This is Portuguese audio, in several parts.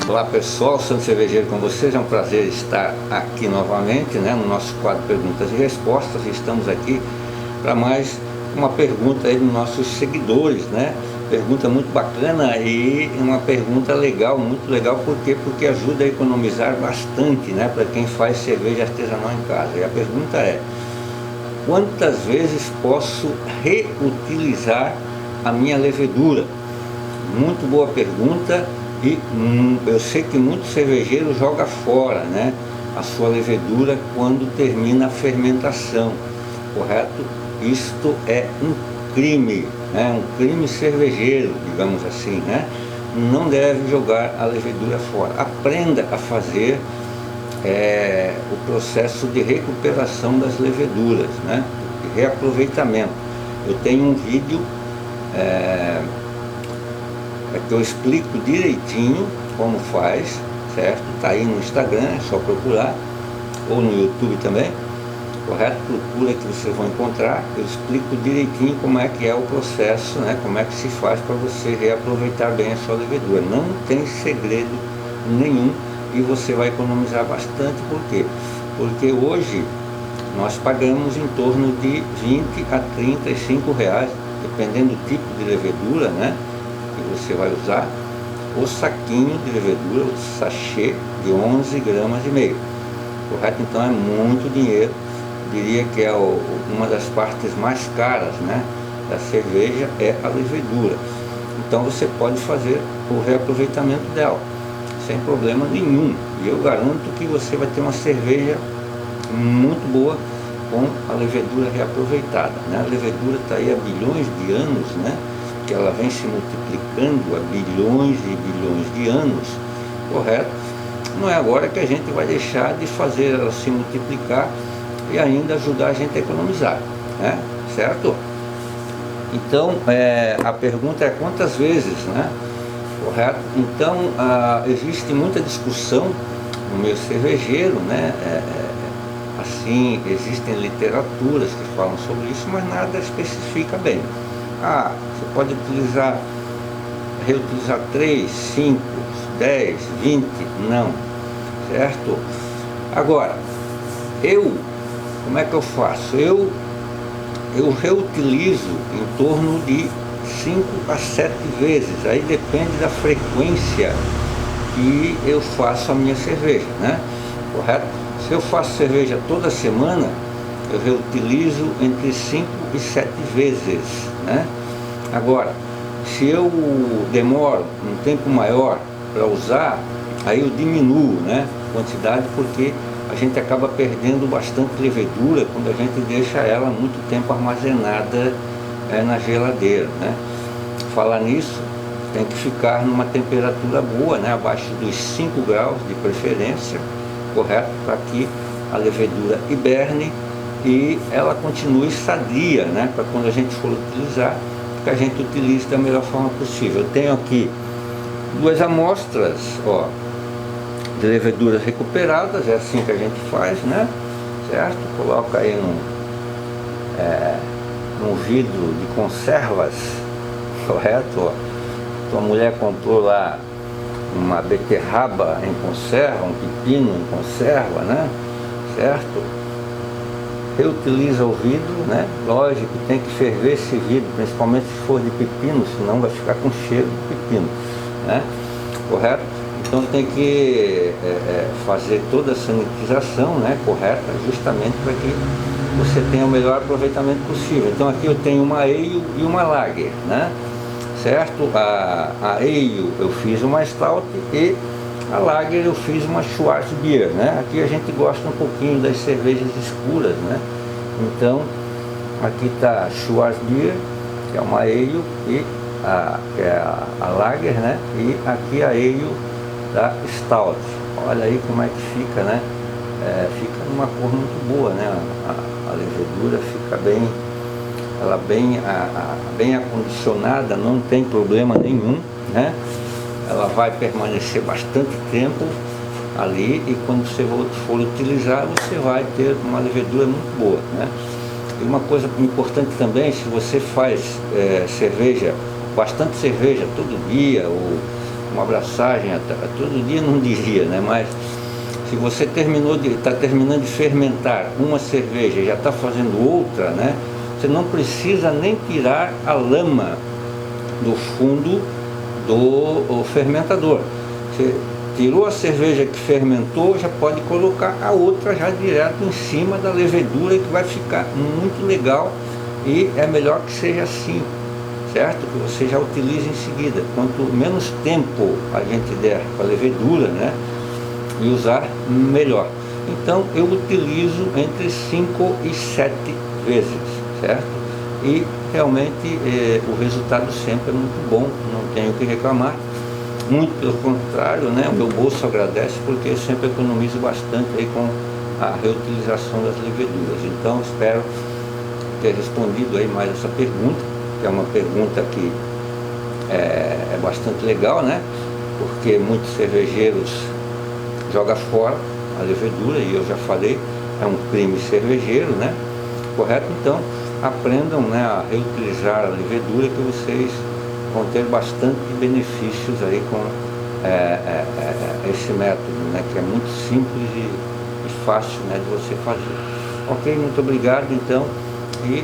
Olá pessoal, Santo Cervejeiro com vocês, é um prazer estar aqui novamente, né, no nosso quadro Perguntas e Respostas. Estamos aqui para mais uma pergunta aí dos nossos seguidores, né? Pergunta muito bacana e uma pergunta legal, muito legal, por quê? Porque ajuda a economizar bastante, né, para quem faz cerveja artesanal em casa. E a pergunta é: quantas vezes posso reutilizar a minha levedura? Muito boa pergunta. E eu sei que muitos cervejeiros jogam fora, né, a sua levedura quando termina a fermentação, correto? Isto é um crime, né, um crime cervejeiro, digamos assim, né? Não deve jogar a levedura fora. Aprenda a fazer o processo de recuperação das leveduras, né, de reaproveitamento. Eu tenho um vídeo que eu explico direitinho como faz, certo? Tá aí no Instagram, é só procurar, ou no YouTube também, correto? Procura que vocês vão encontrar. Eu explico direitinho como é que é o processo, né? Como é que se faz para você reaproveitar bem a sua levedura. Não tem segredo nenhum e você vai economizar bastante. Por quê? Porque hoje nós pagamos em torno de 20 a 35 reais, dependendo do tipo de levedura, né, que você vai usar, o saquinho de levedura, o sachê de 11 gramas e meio, correto? Então é muito dinheiro. Diria que é uma das partes mais caras, né, da cerveja é a levedura. Então você pode fazer o reaproveitamento dela sem problema nenhum, e eu garanto que você vai ter uma cerveja muito boa com a levedura reaproveitada, né? A levedura está aí há bilhões de anos, né, que ela vem se multiplicando há bilhões e bilhões de anos, correto? Não é agora que a gente vai deixar de fazer ela se multiplicar e ainda ajudar a gente a economizar, né? Certo? Então, a pergunta é quantas vezes, né? Correto? Então, existe muita discussão no meio cervejeiro, né? Assim, existem literaturas que falam sobre isso, mas nada especifica bem. Você pode reutilizar 3, 5, 10, 20, não, certo? Agora, como é que eu faço? Eu reutilizo em torno de 5 a 7 vezes, aí depende da frequência que eu faço a minha cerveja, né? Correto? Se eu faço cerveja toda semana, eu reutilizo entre 5 e 7 vezes, né? Agora, se eu demoro um tempo maior para usar, aí eu diminuo, né, a quantidade, porque a gente acaba perdendo bastante levedura quando a gente deixa ela muito tempo armazenada na geladeira, né? Falar nisso, tem que ficar numa temperatura boa, né, abaixo dos 5 graus de preferência, correto? Para que a levedura hiberne e ela continue sadia, né, para quando a gente for utilizar, que a gente utilize da melhor forma possível. Eu tenho aqui 2 amostras, ó, de leveduras recuperadas, é assim que a gente faz, né, certo? Coloca aí num vidro de conservas, correto? Ó, tua mulher comprou lá uma beterraba em conserva, um pepino em conserva, né, certo? Reutiliza o vidro, né? Lógico, tem que ferver esse vidro, principalmente se for de pepino, senão vai ficar com cheiro de pepino, né? Correto? Então tem que fazer toda a sanitização, né, correta, justamente para que você tenha o melhor aproveitamento possível. Então aqui eu tenho uma ale e uma lager, né? Certo? A ale eu fiz uma stout e a lager eu fiz uma Schwarzbier, né? Aqui a gente gosta um pouquinho das cervejas escuras, né? Então, aqui está a Schwarzbier, que é uma ale, e que é a lager, né? E aqui a ale da stout. Olha aí como é que fica, né? Fica numa cor muito boa, né? A levedura fica bem acondicionada, não tem problema nenhum, né? Ela vai permanecer bastante tempo ali e quando você for utilizar, você vai ter uma levedura muito boa, né? E uma coisa importante também, se você faz cerveja, bastante cerveja todo dia, ou uma abraçagem, todo dia não diria, né? Mas se você está terminando de fermentar uma cerveja e já está fazendo outra, né? Você não precisa nem tirar a lama do fundo do fermentador. Você tirou a cerveja que fermentou, já pode colocar a outra já direto em cima da levedura, que vai ficar muito legal, e é melhor que seja assim, certo? Que você já utilize em seguida. Quanto menos tempo a gente der para a levedura, né, e usar, melhor. Então eu utilizo entre 5 e 7 vezes, certo? E realmente o resultado sempre é muito bom, não tenho o que reclamar. Muito pelo contrário, né? O meu bolso agradece, porque eu sempre economizo bastante aí com a reutilização das leveduras. Então espero ter respondido aí mais essa pergunta, que é uma pergunta que é bastante legal, né? Porque muitos cervejeiros jogam fora a levedura, e eu já falei, é um crime cervejeiro, né? Correto? Então aprendam, né, a reutilizar a levedura, que vocês vão ter bastante benefícios aí com esse método, né, que é muito simples e fácil, né, de você fazer. Ok, muito obrigado então, e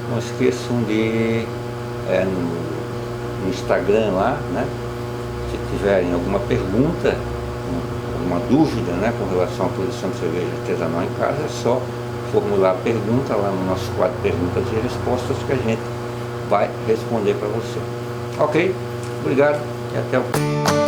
não esqueçam de no Instagram lá, né, se tiverem alguma pergunta, alguma dúvida, né, com relação à produção de cerveja artesanal em casa, é só formular a pergunta lá no nosso quadro Perguntas e Respostas, que a gente vai responder para você. Ok? Obrigado e até o próximo.